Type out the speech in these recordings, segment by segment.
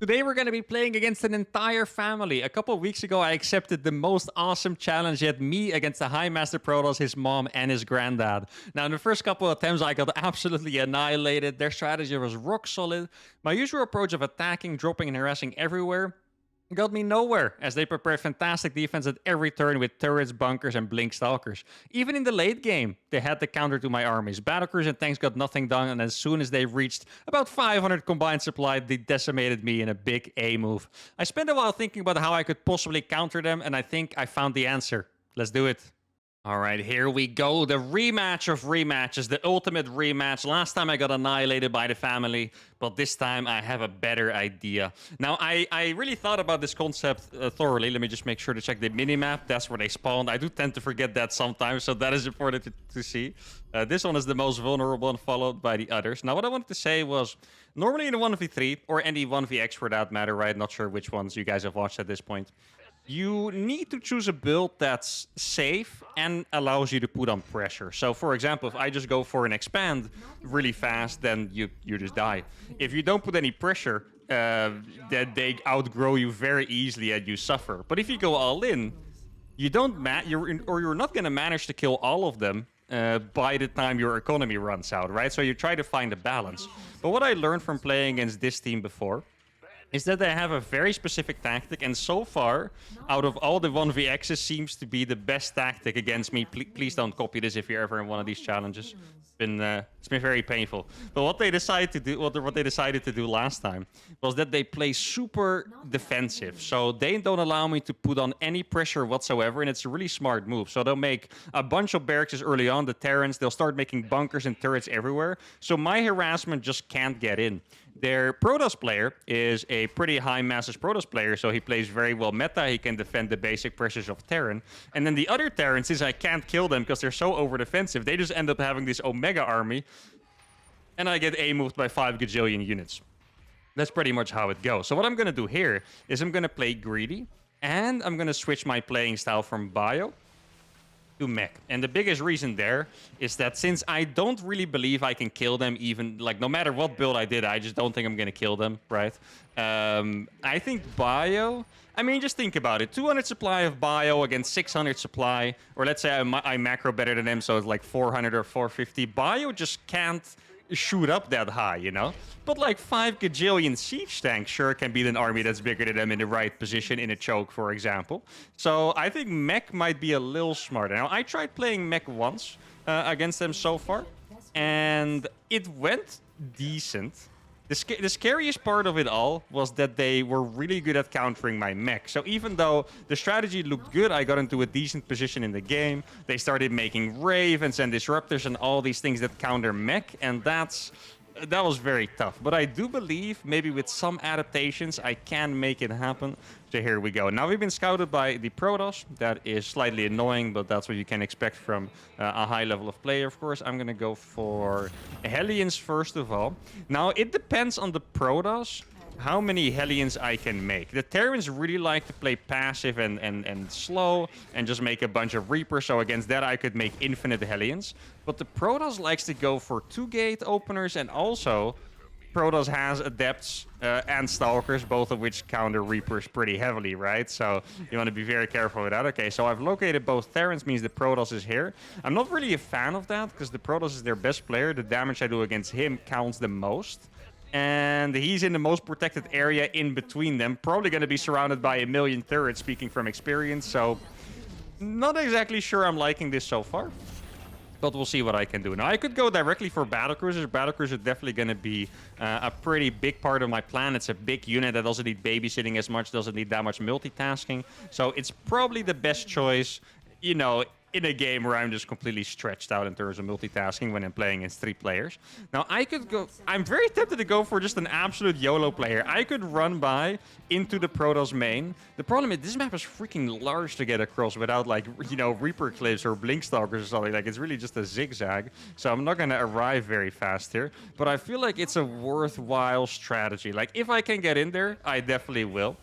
Today we're going to be playing against an entire family. A couple of weeks ago, I accepted the most awesome challenge yet, me against the High Master Protoss, his mom, and his granddad. Now, in the first couple of attempts, I got absolutely annihilated. Their strategy was rock solid. My usual approach of attacking, dropping, and harassing everywhere got me nowhere, as they prepared fantastic defense at every turn with turrets, bunkers, and blink stalkers. Even in the late game, they had the counter to my armies. Battlecruisers and tanks got nothing done, and as soon as they reached about 500 combined supply, they decimated me in a big A move. I spent a while thinking about how I could possibly counter them, and I think I found the answer. Let's do it. All right, here we go. The rematch of rematches, the ultimate rematch. Last time I got annihilated by the family, but this time I have a better idea. Now, I really thought about this concept thoroughly. Let me just make sure to check the minimap. That's where they spawned. I do tend to forget that sometimes, so that is important to see. This one is the most vulnerable and followed by the others. Now, what I wanted to say was, normally in a 1v3, or any 1vx for that matter, right? Not sure which ones you guys have watched at this point. You need to choose a build that's safe and allows you to put on pressure. So, for example, if I just go for an expand really fast, then you just die. If you don't put any pressure, then they outgrow you very easily and you suffer. But if you go all in, you don't you're not going to manage to kill all of them by the time your economy runs out, right? So you try to find a balance. But what I learned from playing against this team before is that they have a very specific tactic, and so far, out of all the 1vx's, seems to be the best tactic against me. Please don't copy this if you're ever in one of these challenges. It's been very painful. But what they decided to do, what they decided to do last time, was that they play super defensive. So they don't allow me to put on any pressure whatsoever, and it's a really smart move. So they'll make a bunch of barracks early on, the Terrans. They'll start making bunkers and turrets everywhere. So my harassment just can't get in. Their Protoss player is a pretty high Masters Protoss player, so he plays very well meta. He can defend the basic pressures of Terran. And then the other Terrans, since I can't kill them because they're so over-defensive, they just end up having this Omega army, and I get A-moved by 5 gajillion units. That's pretty much how it goes. So what I'm going to do here is I'm going to play greedy, and I'm going to switch my playing style from bio to mech. And the biggest reason there is that since I don't really believe I can kill them, even like no matter what build I did, I just don't think I'm gonna kill them, right? I think bio, I mean, just think about it. 200 supply of bio against 600 supply, or let's say I macro better than them, so it's like 400 or 450. Bio just can't shoot up that high, you know? But like 5 gajillion siege tanks sure can beat an army that's bigger than them in the right position in a choke, for example. So I think mech might be a little smarter. Now, I tried playing mech once against them so far, and it went decent. The scariest part of it all was that they were really good at countering my mech. So even though the strategy looked good, I got into a decent position in the game. They started making ravens and disruptors and all these things that counter mech, and that was very tough. But I do believe maybe with some adaptations, I can make it happen. So here we go. Now we've been scouted by the Protoss. That is slightly annoying, but that's what you can expect from a high level of player, of course. I'm going to go for Hellions first of all. Now, it depends on the Protoss how many Hellions I can make. The Terrans really like to play passive and slow and just make a bunch of Reapers. So against that, I could make infinite Hellions. But the Protoss likes to go for 2-gate openers, and also Protoss has Adepts and Stalkers, both of which counter Reapers pretty heavily, right? So you want to be very careful with that. Okay, so I've located both Terrans, means the Protoss is here. I'm not really a fan of that, because the Protoss is their best player. The damage I do against him counts the most. And he's in the most protected area in between them. Probably going to be surrounded by a million turrets, speaking from experience. So not exactly sure I'm liking this so far, but we'll see what I can do. Now, I could go directly for battlecruisers. Battlecruisers are definitely going to be a pretty big part of my plan. It's a big unit that doesn't need babysitting as much, doesn't need that much multitasking. So it's probably the best choice, you know, in a game where I'm just completely stretched out in terms of multitasking when I'm playing against 3 players. Now, I could go... I'm very tempted to go for just an absolute YOLO player. I could run by into the Protoss main. The problem is this map is freaking large to get across without, like, you know, Reaper cliffs or Blink Stalkers or something. Like, it's really just a zigzag. So I'm not going to arrive very fast here. But I feel like it's a worthwhile strategy. Like, if I can get in there, I definitely will.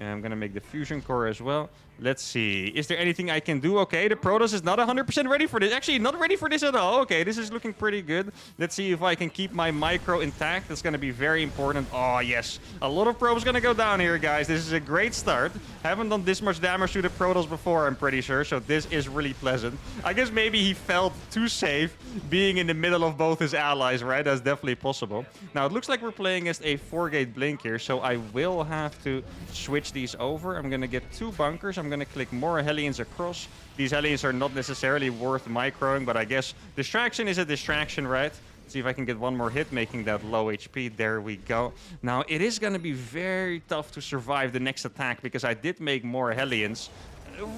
And I'm going to make the fusion core as well. Let's see. Is there anything I can do? Okay, the Protoss is not 100% ready for this. Actually, not ready for this at all. Okay, this is looking pretty good. Let's see if I can keep my micro intact. That's going to be very important. Oh, yes. A lot of probes going to go down here, guys. This is a great start. Haven't done this much damage to the Protoss before, I'm pretty sure. So this is really pleasant. I guess maybe he felt too safe being in the middle of both his allies, right? That's definitely possible. Now, it looks like we're playing as a 4-gate blink here. So I will have to switch these over. I'm going to get 2 bunkers. I'm going to click more Hellions across. These Hellions are not necessarily worth microing, but I guess distraction is a distraction, right? See if I can get one more hit, making that low HP. There we go. Now, it is going to be very tough to survive the next attack because I did make more Hellions,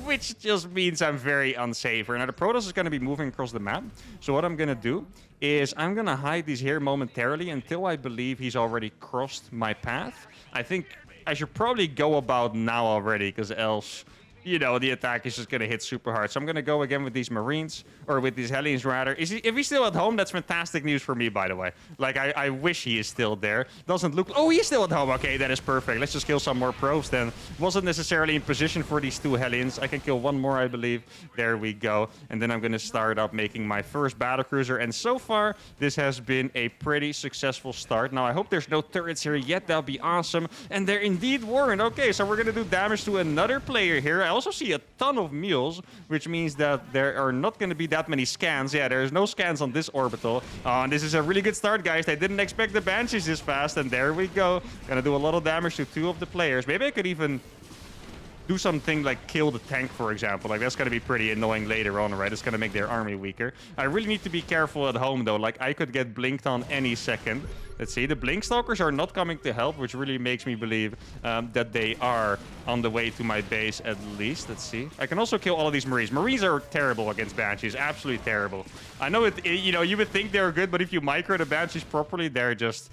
which just means I'm very unsafe. Now, the Protoss is going to be moving across the map. So what I'm going to do is I'm going to hide these here momentarily until I believe he's already crossed my path. I think I should probably go about now already, because else, you know, the attack is just going to hit super hard. So I'm going to go again with these Marines, or with these Hellions rather. If he's still at home, that's fantastic news for me, by the way. Like, I wish he is still there. Doesn't look... Oh, he's still at home. Okay, that is perfect. Let's just kill some more probes then. Wasn't necessarily in position for these 2 Hellions. I can kill one more, I believe. There we go. And then I'm going to start up making my first battlecruiser. And so far, this has been a pretty successful start. Now, I hope there's no turrets here yet. That'll be awesome. And there indeed weren't. Okay, so we're going to do damage to another player here. I also see a ton of mules, which means that there are not going to be that many scans. Yeah, there's no scans on this orbital. And this is a really good start, guys. They didn't expect the Banshees this fast, and there we go. Gonna do a lot of damage to 2 of the players. Maybe I could even do something like kill the tank, for example. Like, that's going to be pretty annoying later on, right? It's going to make their army weaker. I really need to be careful at home, though. Like, I could get blinked on any second. Let's see. The Blink Stalkers are not coming to help, which really makes me believe that they are on the way to my base at least. Let's see. I can also kill all of these Marines. Marines are terrible against Banshees. Absolutely terrible. I know you know, you would think they're good, but if you micro the Banshees properly, they're just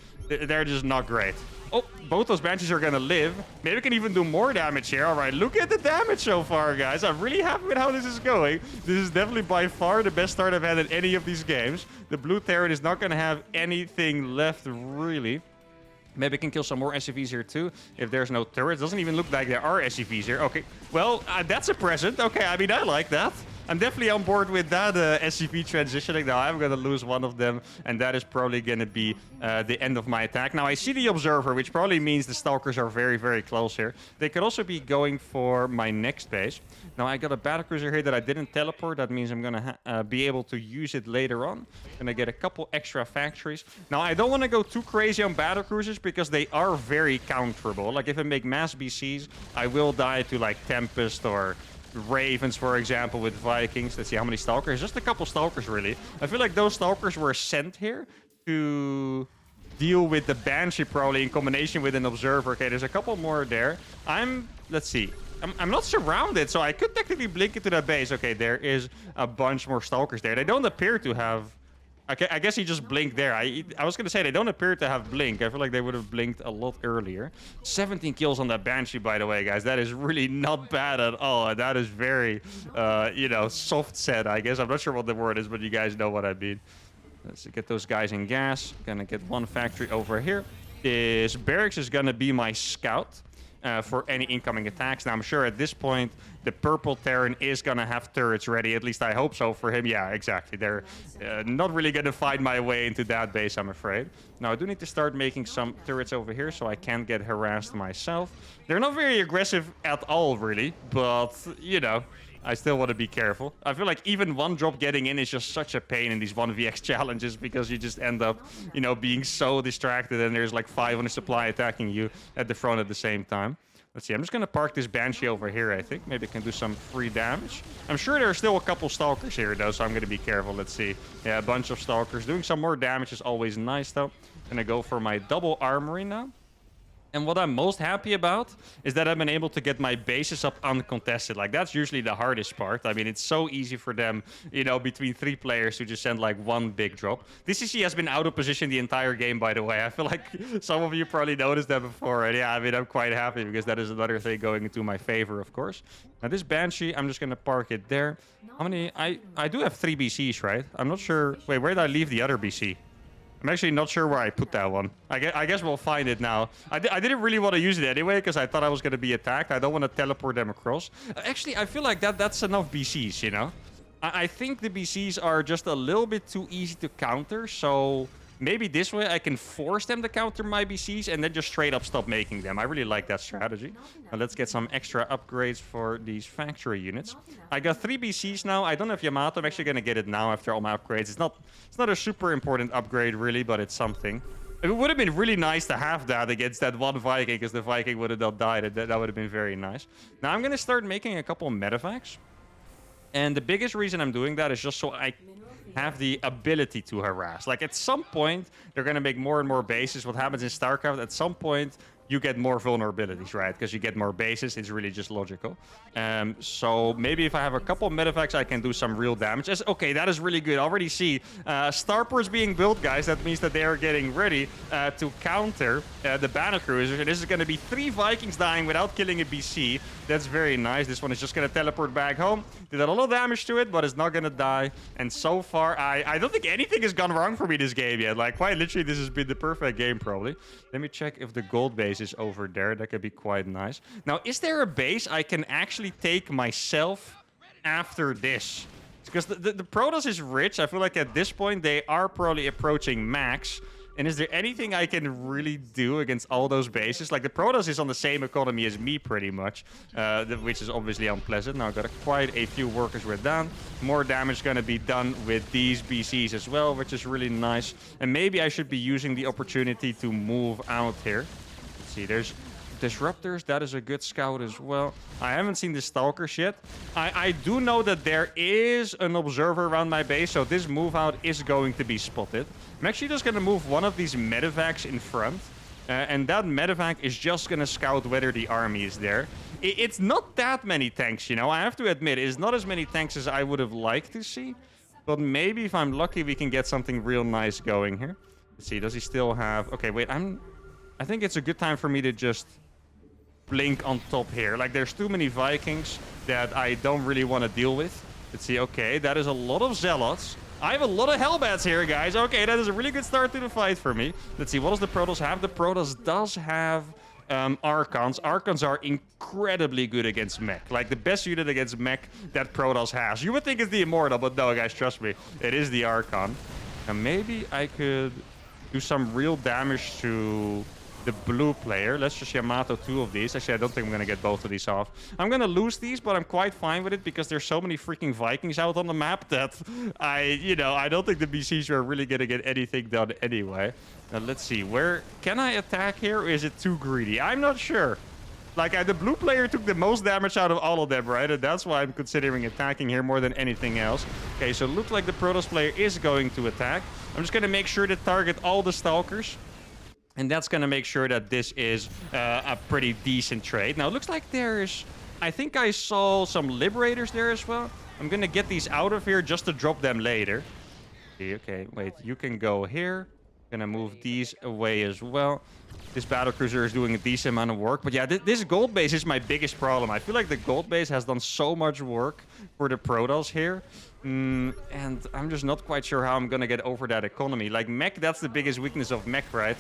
not great. Oh, both those Banshees are gonna live. Maybe we can even do more damage here. All right, look at the damage so far, guys. I'm really happy with how this is going. This is definitely by far the best start I've had in any of these games. The blue Terran is not gonna have anything left, really. Maybe we can kill some more SCVs here, too, if there's no turrets. Doesn't even look like there are SCVs here. Okay, well, that's a present. Okay, I mean, I like that. I'm definitely on board with that SCV transitioning. Now, I'm going to lose one of them, and that is probably going to be the end of my attack. Now, I see the Observer, which probably means the Stalkers are very, very close here. They could also be going for my next base. Now, I got a battlecruiser here that I didn't teleport. That means I'm going to be able to use it later on. Going to get a couple extra factories. Now, I don't want to go too crazy on battlecruisers because they are very counterable. Like, if I make mass BCs, I will die to, like, Tempest or Ravens, for example, with Vikings. Let's see how many Stalkers. Just a couple Stalkers, really. I feel like those Stalkers were sent here to deal with the Banshee, probably, in combination with an Observer. Okay, there's a couple more there. Let's see. I'm not surrounded, so I could technically blink into that base. Okay, there is a bunch more Stalkers there. They don't appear to have... Okay, I guess he just blinked there. I was going to say, they don't appear to have blink. I feel like they would have blinked a lot earlier. 17 kills on that Banshee, by the way, guys. That is really not bad at all. That is very, you know, soft set, I guess. I'm not sure what the word is, but you guys know what I mean. Let's get those guys in gas. Gonna get one factory over here. This barracks is gonna be my scout for any incoming attacks. Now, I'm sure at this point, the purple Terran is gonna have turrets ready. At least I hope so for him. Yeah, exactly. They're not really gonna find my way into that base, I'm afraid. Now, I do need to start making some turrets over here so I can't get harassed myself. They're not very aggressive at all, really, but, you know, I still want to be careful. I feel like even one drop getting in is just such a pain in these 1vx challenges because you just end up, you know, being so distracted and there's like 5 on the supply attacking you at the front at the same time. Let's see, I'm just going to park this Banshee over here, I think. Maybe I can do some free damage. I'm sure there are still a couple Stalkers here, though, so I'm going to be careful. Let's see. Yeah, a bunch of Stalkers. Doing some more damage is always nice, though. Going to go for my double armory now. And what I'm most happy about is that I've been able to get my bases up uncontested. Like, that's usually the hardest part. I mean, it's so easy for them, you know, between 3 players to just send, like, one big drop. This CC has been out of position the entire game, by the way. I feel like some of you probably noticed that before. And yeah, I mean, I'm quite happy because that is another thing going into my favor, of course. Now, this Banshee, I'm just going to park it there. How many? I do have 3 BCs, right? I'm not sure. Wait, where did I leave the other BC? I'm actually not sure where I put that one. I guess we'll find it now. I didn't really want to use it anyway because I thought I was going to be attacked. I don't want to teleport them across. Actually, I feel like that's enough BCs, you know? I think the BCs are just a little bit too easy to counter, so maybe this way I can force them to counter my BCs and then just straight up stop making them. I really like that strategy. Now let's get some extra upgrades for these factory units. I got 3 BCs now. I don't have Yamato. I'm actually going to get it now after all my upgrades. It's not a super important upgrade really, but it's something. It would have been really nice to have that against that one Viking, because the Viking would have not died. That would have been very nice. Now I'm going to start making a couple medevacs. And the biggest reason I'm doing that is just so I have the ability to harass. Like, at some point, they're going to make more and more bases. What happens in StarCraft, at some point, you get more vulnerabilities, right? Because you get more bases. It's really just logical. So maybe if I have a couple medevacs, I can do some real damage. Okay, that is really good. I already see starports being built, guys. That means that they are getting ready to counter the battle cruisers. And this is going to be 3 Vikings dying without killing a BC. That's very nice. This one is just going to teleport back home. Did a lot of damage to it, but it's not going to die. And so far, I don't think anything has gone wrong for me this game yet. Like, quite literally, this has been the perfect game, probably. Let me check if the gold base is over there. That could be quite nice. Now, is there a base I can actually take myself after this? Because the Protoss is rich. I feel like at this point, they are probably approaching max. And is there anything I can really do against all those bases? Like, the Protoss is on the same economy as me, pretty much, which is obviously unpleasant. Now, I've got quite a few workers we're down. More damage going to be done with these BCs as well, which is really nice. And maybe I should be using the opportunity to move out here. Let's see, there's disruptors. That is a good scout as well. I haven't seen the stalkers yet. I do know that there is an observer around my base, so this move out is going to be spotted. I'm actually just going to move one of these medevacs in front, and that medevac is just going to scout whether the army is there. It's not that many tanks, you know. I have to admit, it's not as many tanks as I would have liked to see, but maybe if I'm lucky, we can get something real nice going here. Let's see, does he still have... Okay, wait, I think it's a good time for me to just blink on top here. Like, there's too many Vikings that I don't really want to deal with. Let's see. Okay, that is a lot of Zealots. I have a lot of Hellbats here, guys. Okay, that is a really good start to the fight for me. Let's see, what does the Protoss have? The Protoss does have Archons. Archons are incredibly good against mech. Like, the best unit against mech that Protoss has. You would think it's the Immortal, but no, guys, trust me. It is the Archon. And maybe I could do some real damage to the blue player. Let's just Yamato 2 of these. Actually, I don't think I'm going to get both of these off. I'm going to lose these, but I'm quite fine with it because there's so many freaking Vikings out on the map that I don't think the BCs are really going to get anything done anyway. Now, let's see. Where can I attack here, or is it too greedy? I'm not sure. Like, the blue player took the most damage out of all of them, right? And that's why I'm considering attacking here more than anything else. Okay, so it looks like the Protoss player is going to attack. I'm just going to make sure to target all the Stalkers. And that's going to make sure that this is a pretty decent trade. Now, it looks like there's... I think I saw some Liberators there as well. I'm going to get these out of here just to drop them later. Okay, wait. You can go here. Going to move these away as well. This battlecruiser is doing a decent amount of work. But yeah, this gold base is my biggest problem. I feel like the gold base has done so much work for the Protoss here. And I'm just not quite sure how I'm going to get over that economy. Like, mech, that's the biggest weakness of mech, right?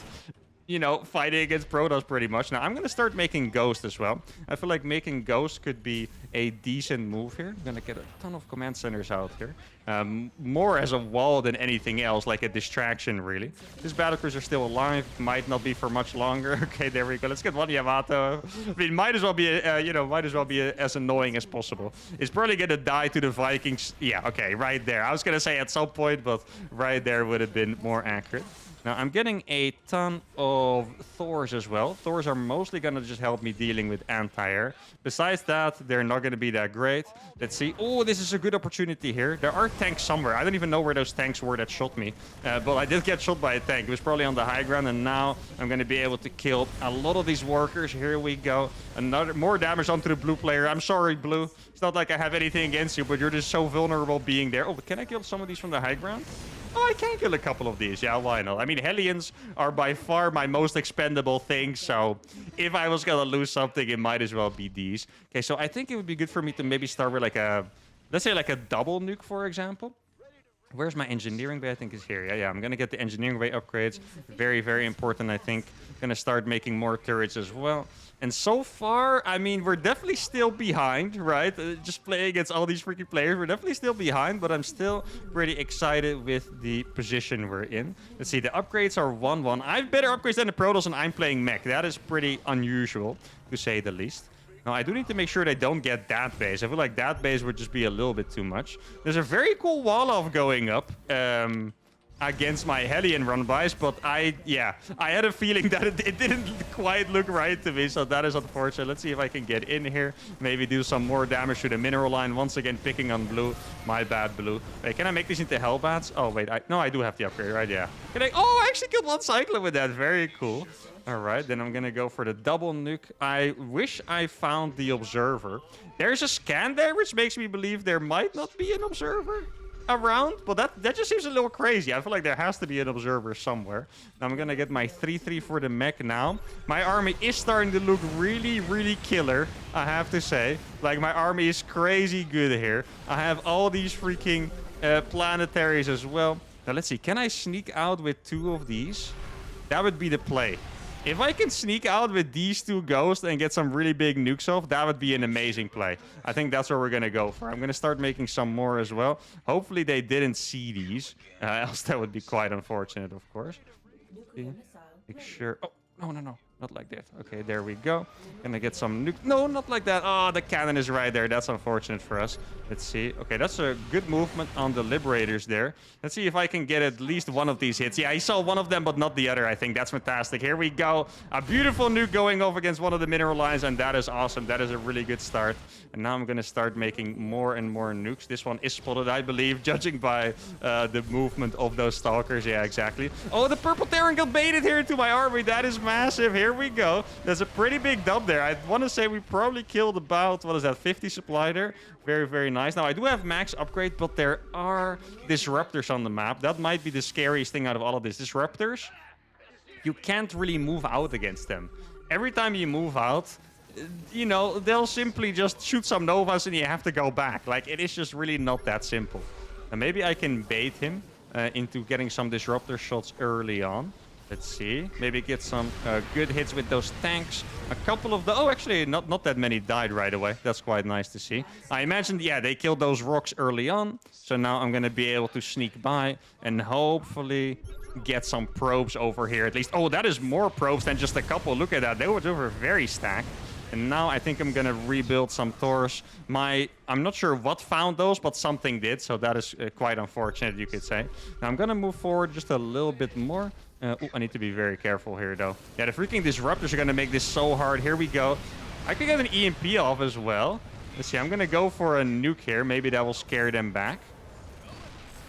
You know, fighting against Protoss pretty much. Now, I'm going to start making Ghost as well. I feel like making Ghost could be a decent move here. I'm going to get a ton of command centers out here. More as a wall than anything else, like a distraction, really. This battlecruiser are still alive. Might not be for much longer. Okay, there we go. Let's get one Yamato. I mean, might as well be, as annoying as possible. It's probably going to die to the Vikings. Yeah, okay, right there. I was going to say at some point, but right there would have been more accurate. Now, I'm getting a ton of Thors as well. Thors are mostly going to just help me dealing with anti-air. Besides that, they're not going to be that great. Let's see. Oh, this is a good opportunity here. There are tanks somewhere. I don't even know where those tanks were that shot me. But I did get shot by a tank. It was probably on the high ground. And now I'm going to be able to kill a lot of these workers. Here we go. More damage onto the blue player. I'm sorry, blue. It's not like I have anything against you, but you're just so vulnerable being there. Oh, but can I kill some of these from the high ground? Oh, I can kill a couple of these. Yeah, why not? I mean, Hellions are by far my most expendable thing. So if I was going to lose something, it might as well be these. Okay, so I think it would be good for me to maybe start with like a... Let's say like a double nuke, for example. Where's my engineering bay? I think is here. Yeah. I'm gonna get the engineering bay upgrades. Very, very important. I think. Gonna start making more turrets as well. And so far, I mean, we're definitely still behind, right? Just playing against all these freaking players, we're definitely still behind. But I'm still pretty excited with the position we're in. Let's see. The upgrades are 1-1. I have better upgrades than the Protoss, and I'm playing mech. That is pretty unusual, to say the least. Now, I do need to make sure they don't get that base. I feel like that base would just be a little bit too much. There's a very cool wall off going up against my Hellion run-bys, but I had a feeling that it didn't quite look right to me, so that is unfortunate. Let's see if I can get in here, maybe do some more damage to the mineral line. Once again, picking on blue. My bad, blue. Wait, can I make these into Hellbats? Oh, wait, no, I do have the upgrade, right? Yeah. Oh, I actually killed one Cyclone with that. Very cool. All right, then I'm gonna go for the double nuke. I wish I found the observer. There's a scan there, which makes me believe there might not be an observer around, but that just seems a little crazy. I feel like there has to be an observer somewhere. Now I'm gonna get my 3-3 for the mech now. My army is starting to look really, really killer, I have to say. Like, my army is crazy good here. I have all these freaking planetaries as well. Now let's see, can I sneak out with 2 of these? That would be the play. If I can sneak out with these 2 ghosts and get some really big nukes off, that would be an amazing play. I think that's where we're going to go for. I'm going to start making some more as well. Hopefully they didn't see these. Else that would be quite unfortunate, of course. Okay. Make sure. Oh, no. Not like that. Okay, there we go. Gonna get some nuke. No, not like that. Oh, the cannon is right there. That's unfortunate for us. Let's see. Okay, that's a good movement on the Liberators there. Let's see if I can get at least one of these hits. Yeah, I saw one of them, but not the other, I think. That's fantastic. Here we go. A beautiful nuke going off against one of the mineral lines, and that is awesome. That is a really good start. And now I'm gonna start making more and more nukes. This one is spotted, I believe, judging by the movement of those stalkers. Yeah, exactly. Oh, the purple Terran got baited here into my army. That is massive. Here we go. There's a pretty big dub there. I want to say we probably killed about, what is that, 50 supply there. Very, very nice. Now, I do have max upgrade, but there are disruptors on the map. That might be the scariest thing out of all of this. Disruptors, you can't really move out against them. Every time you move out, you know, they'll simply just shoot some Novas and you have to go back. Like, it is just really not that simple. And maybe I can bait him into getting some disruptor shots early on. Let's see. Maybe get some good hits with those tanks. A couple of the... Oh, actually, not that many died right away. That's quite nice to see. I imagine, yeah, they killed those rocks early on. So now I'm going to be able to sneak by and hopefully get some probes over here at least. Oh, that is more probes than just a couple. Look at that. They were very stacked. And now I think I'm going to rebuild some Taurus. I'm not sure what found those, but something did. So that is quite unfortunate, you could say. Now I'm going to move forward just a little bit more. I need to be very careful here, though. Yeah, the freaking disruptors are going to make this so hard. Here we go. I could get an EMP off as well. Let's see. I'm going to go for a nuke here. Maybe that will scare them back.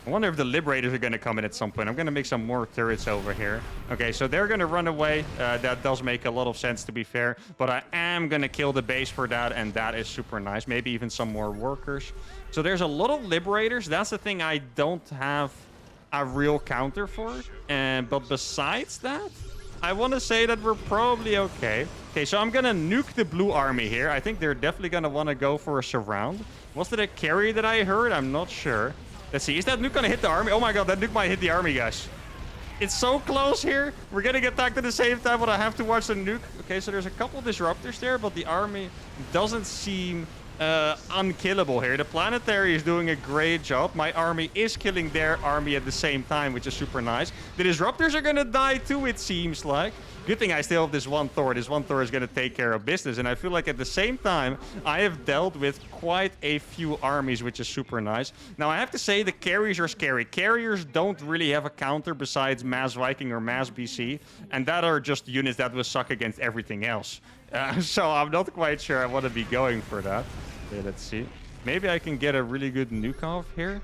I wonder if the Liberators are going to come in at some point. I'm going to make some more turrets over here. Okay, so they're going to run away. That does make a lot of sense, to be fair. But I am going to kill the base for that, and that is super nice. Maybe even some more workers. So there's a lot of Liberators. That's the thing I don't have a real counter for. But besides that, I want to say that we're probably okay. Okay, so I'm going to nuke the blue army here. I think they're definitely going to want to go for a surround. Was it a carry that I heard? I'm not sure. Let's see. Is that nuke going to hit the army? Oh my god, that nuke might hit the army, guys. It's so close here. We're getting attacked at the same time, but I have to watch the nuke. Okay, so there's a couple disruptors there, but the army doesn't seem unkillable here. The planetary is doing a great job. My army is killing their army at the same time, which is super nice. The disruptors are going to die too, it seems like. Good thing I still have this one Thor. This one Thor is going to take care of business. And I feel like at the same time, I have dealt with quite a few armies, which is super nice. Now, I have to say the carriers are scary. Carriers don't really have a counter besides Mass Viking or Mass BC. And that are just units that will suck against everything else. So I'm not quite sure I want to be going for that. Okay, let's see. Maybe I can get a really good nuke off here.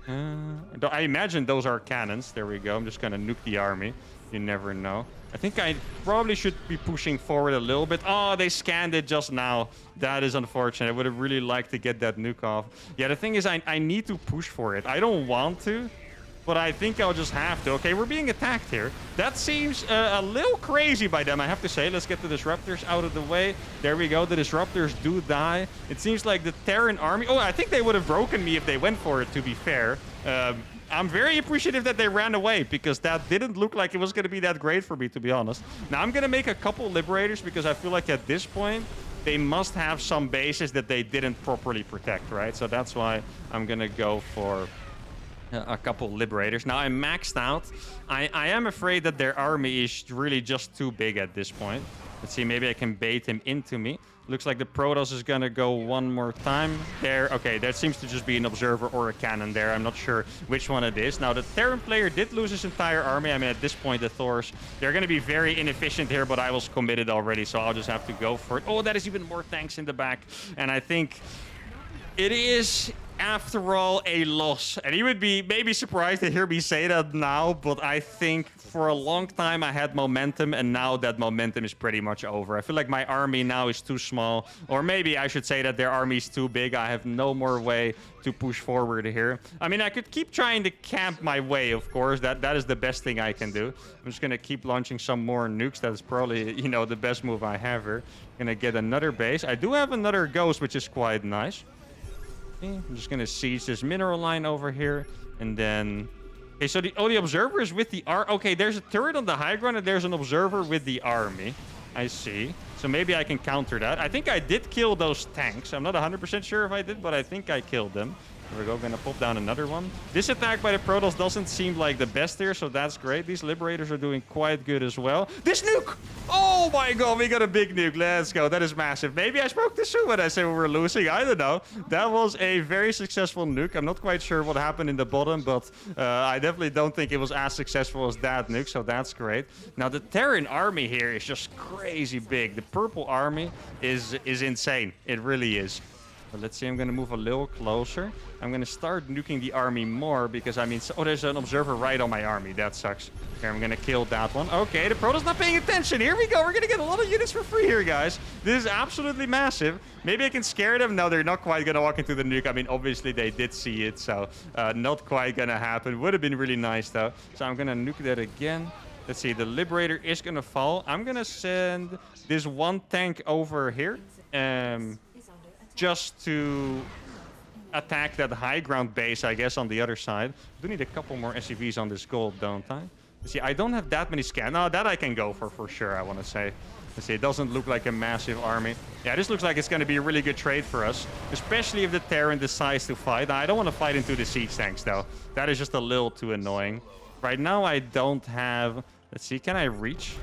I imagine those are cannons. There we go. I'm just going to nuke the army. You never know. I think I probably should be pushing forward a little bit. Oh, they scanned it just now. That is unfortunate. I would have really liked to get that nuke off. Yeah, the thing is I need to push for it. I don't want to, but I think I'll just have to. Okay, we're being attacked here. That seems a little crazy by them, I have to say. Let's get the disruptors out of the way. There we go. The disruptors do die. It seems like the Terran army... Oh, I think they would have broken me if they went for it, to be fair. I'm very appreciative that they ran away because that didn't look like it was going to be that great for me, to be honest. Now, I'm going to make a couple Liberators because I feel like at this point, they must have some bases that they didn't properly protect, right? So that's why I'm going to go for a couple Liberators. Now, I'm maxed out. I am afraid that their army is really just too big at this point. Let's see, maybe I can bait him into me. Looks like the Protoss is gonna go one more time. There, okay, that seems to just be an observer or a cannon there. I'm not sure which one it is. Now, the Terran player did lose his entire army. I mean, at this point, the Thors, they're gonna be very inefficient here, but I was committed already, so I'll just have to go for it. Oh, that is even more tanks in the back. And I think it is, after all, a loss. And you would be maybe surprised to hear me say that now, but I think for a long time I had momentum, and now that momentum is pretty much over. I feel like my army now is too small, or maybe I should say that their army is too big. I have no more way to push forward here. I mean, I could keep trying to camp my way, of course. That is the best thing I can do. I'm just going to keep launching some more nukes. That is probably, you know, the best move I have here. Going to get another base. I do have another ghost, which is quite nice. I'm just going to siege this mineral line over here. And then... Okay, so the observer is with the okay, there's a turret on the high ground and there's an observer with the army. I see. So maybe I can counter that. I think I did kill those tanks. I'm not 100% sure if I did, but I think I killed them. There we go. Gonna pop down another one. This attack by the Protoss doesn't seem like the best here, so that's great. These Liberators are doing quite good as well. This nuke! Oh my god, we got a big nuke. Let's go. That is massive. Maybe I spoke too soon when I said we were losing. I don't know. That was a very successful nuke. I'm not quite sure what happened in the bottom, but I definitely don't think it was as successful as that nuke, so that's great. Now, the Terran army here is just crazy big. The purple army is insane. It really is. But let's see, I'm going to move a little closer. I'm going to start nuking the army more because, I mean... Oh, there's an observer right on my army. That sucks. Okay, I'm going to kill that one. Okay, the Protoss not paying attention. Here we go. We're going to get a lot of units for free here, guys. This is absolutely massive. Maybe I can scare them. No, they're not quite going to walk into the nuke. I mean, obviously, they did see it, so not quite going to happen. Would have been really nice, though. So I'm going to nuke that again. Let's see, the Liberator is going to fall. I'm going to send this one tank over here. Just to attack that high ground base, I guess, on the other side. I do need a couple more SCVs on this gold, don't I? See, I don't have that many scans. No, that I can go for sure, I want to say. Let's see, it doesn't look like a massive army. Yeah, this looks like it's going to be a really good trade for us, especially if the Terran decides to fight. Now, I don't want to fight into the siege tanks, though. That is just a little too annoying. Right now, I don't have... Let's see, can I reach?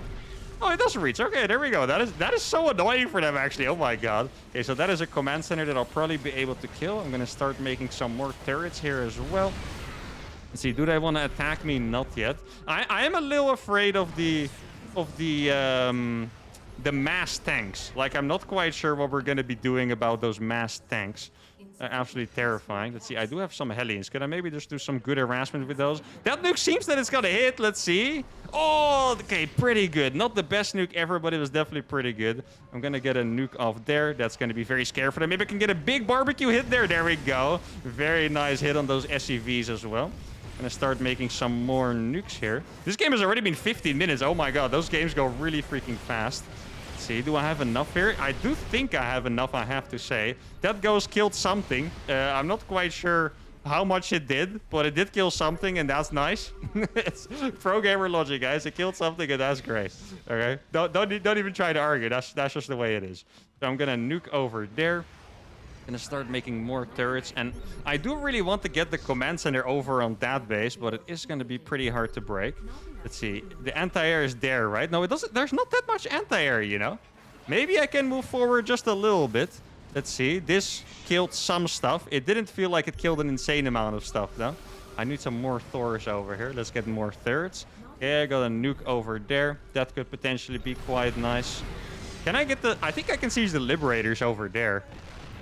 Oh, it doesn't reach. Okay, there we go. That is so annoying for them, actually. Oh my god. Okay, so that is a command center that I'll probably be able to kill. I'm gonna start making some more turrets here as well. Let's see, do they want to attack me? Not yet. I am a little afraid of the mass tanks. Like, I'm not quite sure what we're gonna be doing about those mass tanks. Absolutely terrifying. Let's see, I do have some Hellions. Can I maybe just do some good harassment with those? That nuke seems that it's gonna hit. Let's see. Oh, okay, pretty good. Not the best nuke ever, but it was definitely pretty good. I'm gonna get a nuke off there. That's gonna be very scary for them. Maybe I can get a big barbecue hit there. There we go. Very nice hit on those SCVs as well. Gonna start making some more nukes here. This game has already been 15 minutes. Oh my god, those games go really freaking fast. See, do I have enough here? I do think I have enough, I have to say. That ghost killed something. I'm not quite sure how much it did, but it did kill something, and that's nice. It's pro gamer logic, guys. It killed something, and that's great. Okay, don't even try to argue. That's just the way it is. So I'm gonna nuke over there. Gonna start making more turrets, and I do really want to get the command center over on that base, but it is gonna be pretty hard to break. Let's see, the anti-air is there, right? No, it doesn't. There's not that much anti-air, you know. Maybe I can move forward just a little bit. Let's see. This killed some stuff. It didn't feel like it killed an insane amount of stuff, though. I need some more Thors over here. Let's get more turrets. Yeah, I got a nuke over there. That could potentially be quite nice. Can I get the... I think I can siege the Liberators over there.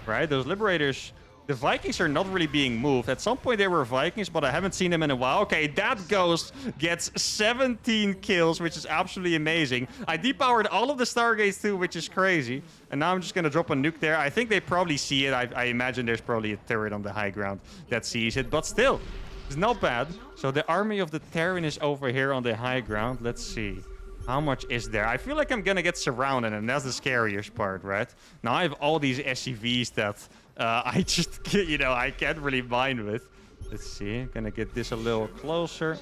Right? Those Liberators... The Vikings are not really being moved. At some point, they were Vikings, but I haven't seen them in a while. Okay, that ghost gets 17 kills, which is absolutely amazing. I depowered all of the Stargates, too, which is crazy. And now I'm just going to drop a nuke there. I think they probably see it. I imagine there's probably a turret on the high ground that sees it. But still, it's not bad. So the army of the Terran is over here on the high ground. Let's see. How much is there? I feel like I'm going to get surrounded, and that's the scariest part, right? Now I have all these SCVs that... I just, you know, I can't really mind with. Let's see. Gonna get this a little closer.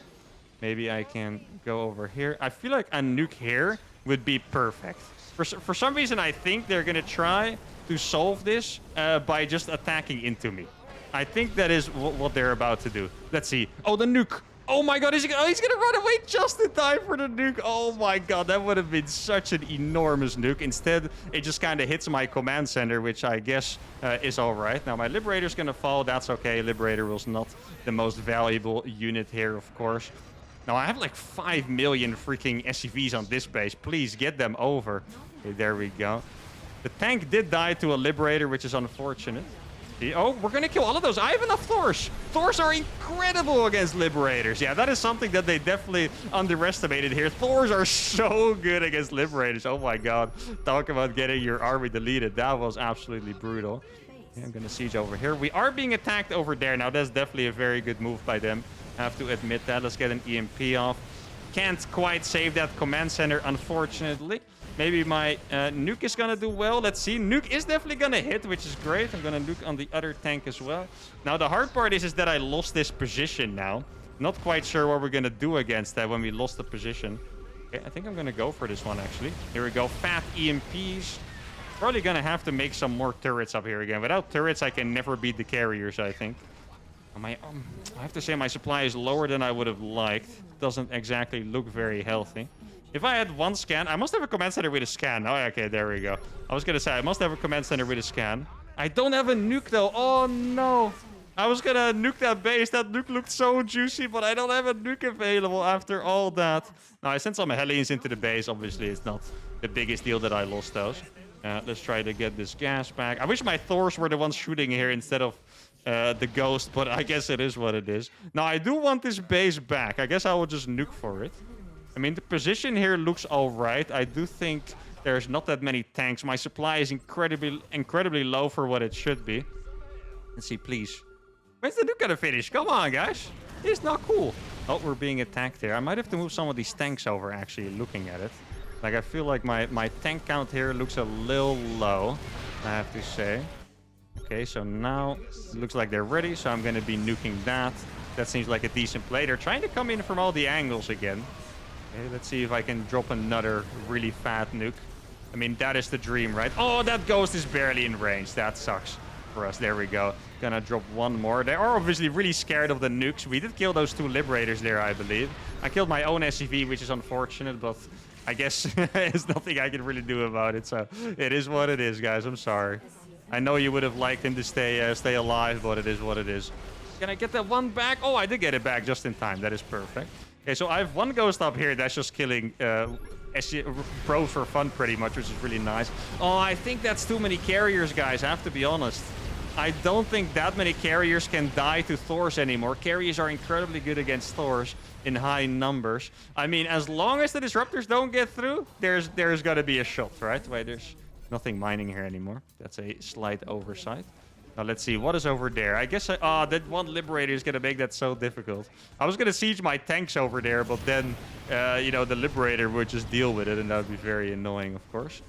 Maybe I can go over here. I feel like a nuke here would be perfect. For some reason, I think they're gonna try to solve this by just attacking into me. I think that is what they're about to do. Let's see. Oh, the nuke. Oh my god, he's gonna run away just in time for the nuke. Oh my god, that would have been such an enormous nuke. Instead, it just kind of hits my command center, which I guess is all right. Now, my Liberator's gonna fall. That's okay. Liberator was not the most valuable unit here, of course. Now, I have like 5 million freaking SCVs on this base. Please get them over. Okay, there we go. The tank did die to a Liberator, which is unfortunate. Oh, we're going to kill all of those. I have enough Thors. Thors are incredible against Liberators. Yeah, that is something that they definitely underestimated here. Thors are so good against Liberators. Oh my god. Talk about getting your army deleted. That was absolutely brutal. Yeah, I'm going to siege over here. We are being attacked over there. Now, that's definitely a very good move by them. I have to admit that. Let's get an EMP off. Can't quite save that command center, unfortunately. Maybe my nuke is gonna do well. Let's see. Nuke is definitely gonna hit, which is great. I'm gonna nuke on the other tank as well. Now, the hard part is that I lost this position now. Not quite sure what we're gonna do against that when we lost the position. Okay, I think I'm gonna go for this one, actually. Here we go. Fat EMPs. Probably gonna have to make some more turrets up here again. Without turrets, I can never beat the carriers, I think. I have to say my supply is lower than I would have liked. Doesn't exactly look very healthy. If I had one scan, I must have a command center with a scan. Oh, okay, there we go. I was gonna say, I must have a command center with a scan. I don't have a nuke, though. Oh, no. I was gonna nuke that base. That nuke looked so juicy, but I don't have a nuke available after all that. Now, I sent some Hellions into the base. Obviously, it's not the biggest deal that I lost those. Let's try to get this gas back. I wish my Thors were the ones shooting here instead of the ghost, but I guess it is what it is. Now, I do want this base back. I guess I will just nuke for it. I mean, the position here looks all right. I do think there's not that many tanks. My supply is incredibly low for what it should be. Let's see, please. When's the nuke gonna finish? Come on, guys. It's not cool. Oh, we're being attacked here. I might have to move some of these tanks over, actually, looking at it. Like, I feel like my tank count here looks a little low, I have to say. Okay, so now it looks like they're ready, so I'm going to be nuking that. That seems like a decent play. They're trying to come in from all the angles again. Okay, let's see if I can drop another really fat nuke. I mean, that is the dream, right? Oh, that ghost is barely in range. That sucks for us. There we go. Gonna drop one more. They are obviously really scared of the nukes. We did kill those 2 Liberators there, I believe. I killed my own SCV, which is unfortunate, but I guess there's nothing I can really do about it. So it is what it is, guys. I'm sorry. I know you would have liked him to stay alive, but it is what it is. Can I get that one back? Oh, I did get it back just in time. That is perfect. Okay, so I have one ghost up here that's just killing pros for fun pretty much, which is really nice. Oh, I think that's too many carriers, guys. I have to be honest. I don't think that many carriers can die to Thors anymore. Carriers are incredibly good against Thors in high numbers. I mean, as long as the disruptors don't get through, there's got to be a shot, right? Wait, there's nothing mining here anymore. That's a slight oversight. Now, let's see. What is over there? I guess that one Liberator is going to make that so difficult. I was going to siege my tanks over there, but then, you know, the Liberator would just deal with it, and that would be very annoying, of course.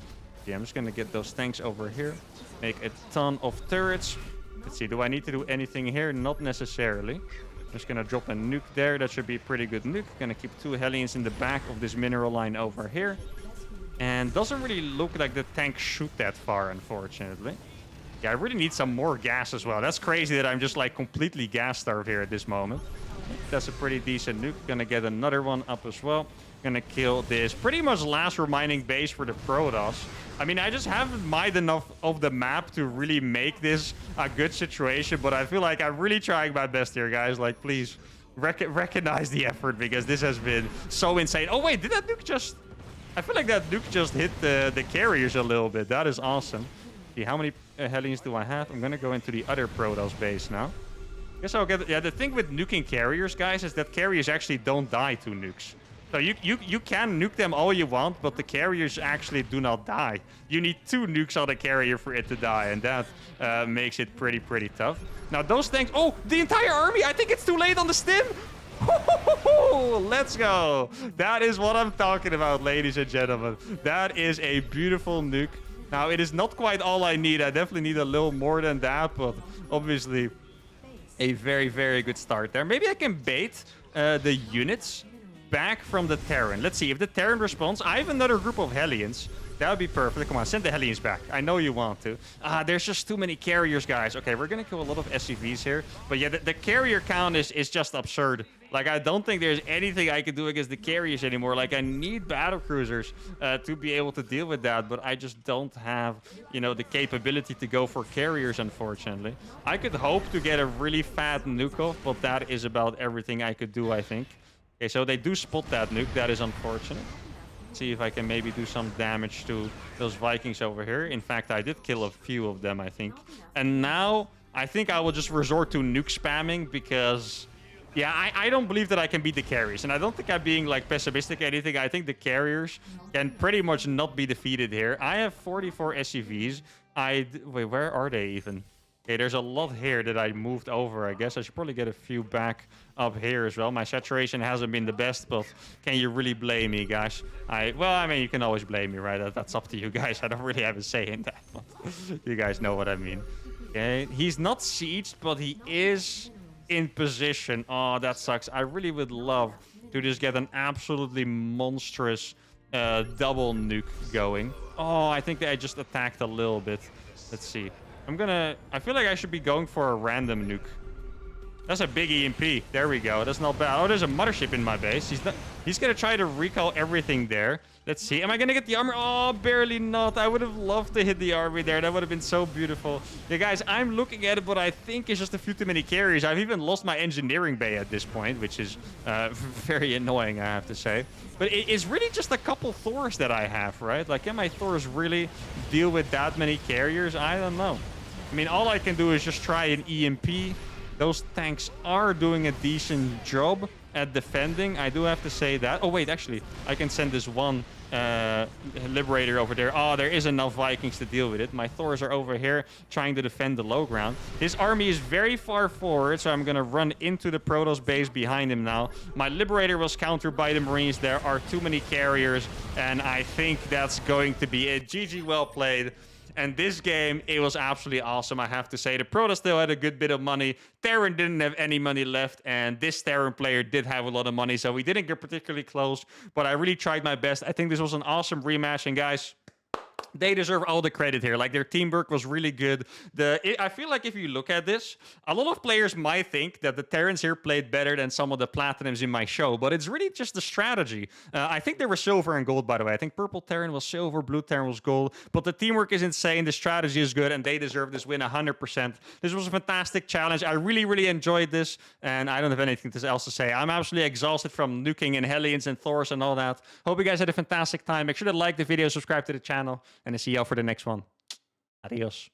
Yeah, I'm just going to get those tanks over here. Make a ton of turrets. Let's see. Do I need to do anything here? Not necessarily. I'm just going to drop a nuke there. That should be a pretty good nuke. Going to keep 2 Hellions in the back of this mineral line over here. And doesn't really look like the tanks shoot that far, unfortunately. Yeah, I really need some more gas as well. That's crazy that I'm just like completely gas starved here at this moment. That's a pretty decent nuke. Gonna get another one up as well. Gonna kill this pretty much last remaining base for the Protoss. I mean, I just haven't mined enough of the map to really make this a good situation, but I feel like I'm really trying my best here, guys. Like, please recognize the effort, because this has been so insane. Oh, wait, did that nuke just... I feel like that nuke just hit the carriers a little bit. That is awesome. See, how many Hellions do I have? I'm going to go into the other Protoss base now. Guess I'll get... Yeah, the thing with nuking carriers, guys, is that carriers actually don't die to nukes. So you can nuke them all you want, but the carriers actually do not die. You need 2 nukes on the carrier for it to die, and that makes it pretty tough. Now, those tanks... Oh, the entire army! I think it's too late on the stim! Let's go! That is what I'm talking about, ladies and gentlemen. That is a beautiful nuke. Now, it is not quite all I need. I definitely need a little more than that, but obviously A very, very good start there. Maybe I can bait the units back from the Terran. Let's see if the Terran responds. I have another group of Hellions. That would be perfect. Come on, send the Hellions back. I know you want to. There's just too many carriers, guys. Okay, we're going to kill a lot of SCVs here. But yeah, the carrier count is just absurd. Like, I don't think there's anything I can do against the carriers anymore. Like, I need battle cruisers to be able to deal with that. But I just don't have, you know, the capability to go for carriers, unfortunately. I could hope to get a really fat nuke off, but that is about everything I could do, I think. Okay, so they do spot that nuke. That is unfortunate. See if I can maybe do some damage to those Vikings over here. In fact, I did kill a few of them, I think. And now, I think I will just resort to nuke spamming because... yeah, I don't believe that I can beat the carriers. And I don't think I'm being, like, pessimistic or anything. I think the carriers can pretty much not be defeated here. I have 44 SCVs. Wait, where are they even? Okay, there's a lot here that I moved over, I guess. I should probably get a few back up here as well. My saturation hasn't been the best, but can you really blame me, guys? Well, I mean, you can always blame me, right? That's up to you guys. I don't really have a say in that, but you guys know what I mean. Okay, he's not sieged, but he is in position. Oh, that sucks. I really would love to just get an absolutely monstrous double nuke going. Oh, I think I just attacked a little bit. Let's see. I feel like I should be going for a random nuke. That's a big EMP. There we go. That's not bad. Oh, there's a mothership in my base. He's going to try to recall everything there. Let's see. Am I going to get the armor? Oh, barely not. I would have loved to hit the army there. That would have been so beautiful. Yeah, guys, I'm looking at it, but I think it's just a few too many carriers. I've even lost my engineering bay at this point, which is very annoying, I have to say. But it's really just a couple Thors that I have, right? Like, can my Thors really deal with that many carriers? I don't know. I mean, all I can do is just try an EMP. Those tanks are doing a decent job at defending. I do have to say that. Oh, wait, actually, I can send this one Liberator over there. Oh, there is enough Vikings to deal with it. My Thors are over here trying to defend the low ground. His army is very far forward, so I'm going to run into the Protoss base behind him now. My Liberator was countered by the Marines. There are too many carriers, and I think that's going to be it. GG, well played. And this game, it was absolutely awesome, I have to say. The Protoss still had a good bit of money. Terran didn't have any money left, and this Terran player did have a lot of money, so we didn't get particularly close, but I really tried my best. I think this was an awesome rematch, and guys, they deserve all the credit here. Like, their teamwork was really good. I feel like if you look at this, a lot of players might think that the Terrans here played better than some of the Platinums in my show, but it's really just the strategy. I think they were silver and gold, by the way. I think purple Terran was silver, blue Terran was gold, but the teamwork is insane, the strategy is good, and they deserve this win 100%. This was a fantastic challenge. I really, really enjoyed this, and I don't have anything else to say. I'm absolutely exhausted from nuking and Hellions and Thors and all that. Hope you guys had a fantastic time. Make sure to like the video, subscribe to the channel, and I'll see y'all for the next one. Adios.